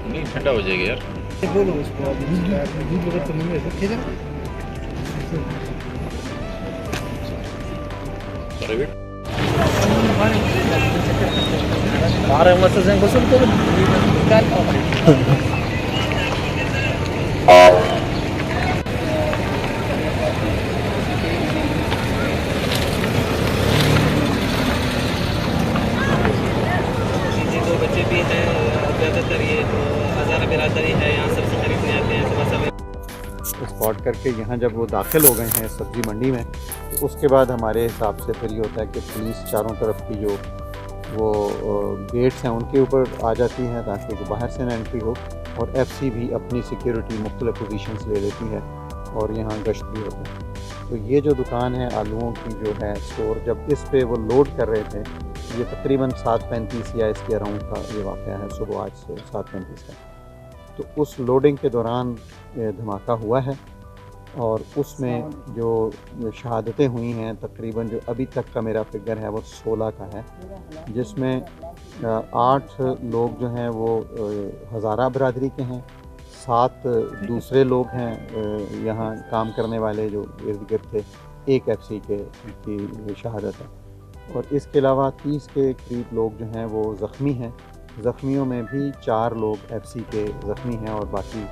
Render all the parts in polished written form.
नहीं ठंडा हो जाएगा यार। बोलो उसको दूध वगैरह तो नहीं है ठीक है। Orang masa saya kosong tu kan. दो बच्चे भी हैं, ज़्यादातर ये तो हज़ारा बिरादरी है, यहाँ सबसे खरीदने आते हैं सुबह सुबह। स्पॉट करके यहाँ जब वो दाखिल हो गए हैं सब्ज़ी मंडी में, तो उसके बाद हमारे हिसाब से फिर ये होता है कि पुलिस चारों तरफ की जो वो गेट्स हैं उनके ऊपर आ जाती है ताकि वो बाहर से ना एंट्री हो, और एफसी भी अपनी सिक्योरिटी मुख्तलिफ पोजीशंस ले लेती है और यहाँ गश्त भी होता है। तो ये जो दुकान है आलूओं की जो है स्टोर, जब इस पे वो लोड कर रहे थे, ये तकरीबन 7:35 या इसके अराउंड का ये वाक़या है, सुबह आज से 7:35 का। तो उस लोडिंग के दौरान धमाका हुआ है और उसमें जो शहादतें हुई हैं तकरीबन, जो अभी तक का मेरा फिगर है वो 16 का है, जिसमें 8 लोग जो हैं वो हज़ारा बरादरी के हैं, 7 दूसरे लोग हैं यहाँ काम करने वाले जो इर्द गिर्द थे, 1 एफसी की शहादत है। और इसके अलावा 30 के करीब लोग जो हैं वो ज़ख्मी हैं। ज़ख्मियों में भी 4 लोग एफसी के ज़ख्मी हैं और बाकी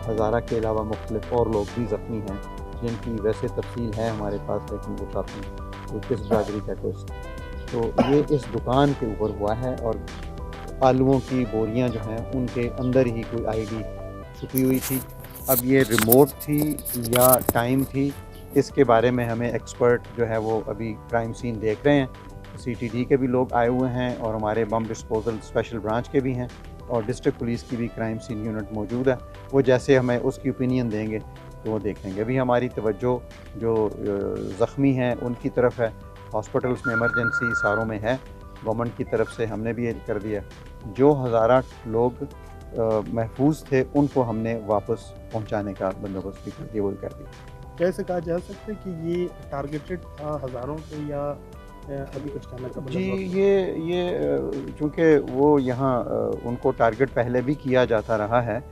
हज़ारा के अलावा मुख्तलिफ और लोग भी ज़ख्मी हैं, जिनकी वैसे तफसील है हमारे पास, लेकिन वो काफ़ी किस बरादरी का कुछ। तो ये इस दुकान के ऊपर हुआ है और आलूओं की बोरियां जो हैं उनके अंदर ही कोई आईडी छुपी हुई थी। अब ये रिमोट थी या टाइम थी, इसके बारे में हमें एक्सपर्ट जो है वो अभी क्राइम सीन देख रहे हैं। CTD के भी लोग आए हुए हैं और हमारे बम डिस्पोजल स्पेशल ब्रांच के भी हैं और डिस्ट्रिक्ट पुलिस की भी क्राइम सीन यूनिट मौजूद है। वो जैसे हमें उसकी ओपिनियन देंगे तो वो देखेंगे। अभी हमारी तवज्जो जो ज़ख्मी हैं उनकी तरफ है, हॉस्पिटल्स में इमरजेंसी सारों में है, गवर्नमेंट की तरफ से हमने भी ये कर दिया। जो हज़ारा लोग महफूज थे उनको हमने वापस पहुंचाने का बंदोबस्त भी कर दिया, वो कर दिया। कैसे कहा जा सकता है कि ये टारगेटेड था हज़ारों पे या अभी कुछ कहना का जी, ये चूँकि वो यहाँ उनको टारगेट पहले भी किया जाता रहा है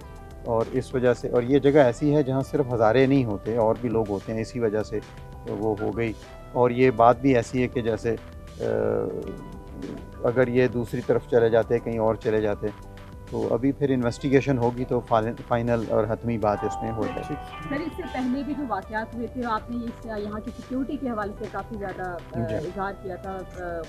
और इस वजह से, और ये जगह ऐसी है जहाँ सिर्फ हज़ारे नहीं होते और भी लोग होते हैं, इसी वजह से वो हो गई। और ये बात भी ऐसी है कि जैसे अगर ये दूसरी तरफ चले जाते, कहीं और चले जाते, तो अभी फिर इन्वेस्टिगेशन होगी तो फाइनल और हतमी बात इसमें हो जाएगी। सर, इससे पहले भी जो वाक़यात हुए थे आपने यहाँ की सिक्योरिटी के हवाले से काफ़ी ज़्यादा इज़हार किया था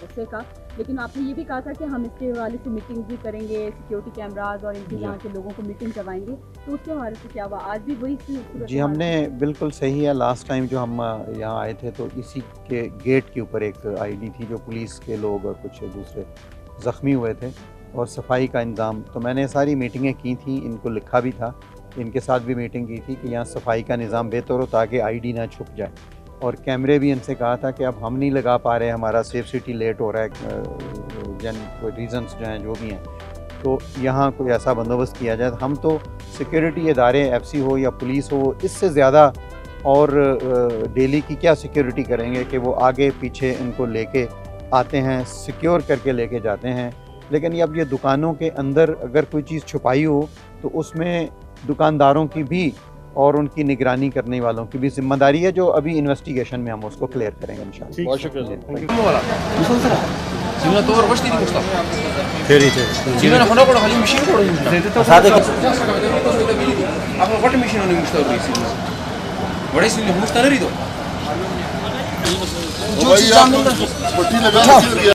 गुस्से का, लेकिन आपने ये भी कहा था कि हम इसके हवाले से मीटिंग भी करेंगे, सिक्योरिटी कैमराज और इनके यहाँ के लोगों को मीटिंग करवाएंगे, तो उसके हवाले से क्या हुआ? आज भी वही जी, हमने बिल्कुल सही है। लास्ट टाइम जो हम यहाँ आए थे तो इसी के गेट के ऊपर एक ID थी, जो पुलिस के लोग और कुछ दूसरे ज़ख्मी हुए थे और सफाई का इंतज़ाम, तो मैंने सारी मीटिंगें की थी, इनको लिखा भी था, इनके साथ भी मीटिंग की थी कि यहाँ सफाई का निज़ाम बेहतर हो ताकि ID ना छुप जाए, और कैमरे भी इनसे कहा था कि अब हम नहीं लगा पा रहे, हमारा सेफ सिटी लेट हो रहा है, कोई रीज़न्स जो हैं जो भी हैं, तो यहाँ कोई ऐसा बंदोबस्त किया जाए। हम तो सिक्योरिटी इदारे FC हो या पुलिस हो, इससे ज़्यादा और डेली की क्या सिक्योरिटी करेंगे कि वो आगे पीछे इनको लेके आते हैं, सिक्योर करके लेके जाते हैं। लेकिन अब ये दुकानों के अंदर अगर कोई चीज़ छुपाई हो तो उसमें दुकानदारों की भी और उनकी निगरानी करने वालों की भी जिम्मेदारी है, जो अभी इन्वेस्टिगेशन में हम उसको क्लियर करेंगे इंशाल्लाह। बहुत शुक्रिया। पट्टी लगा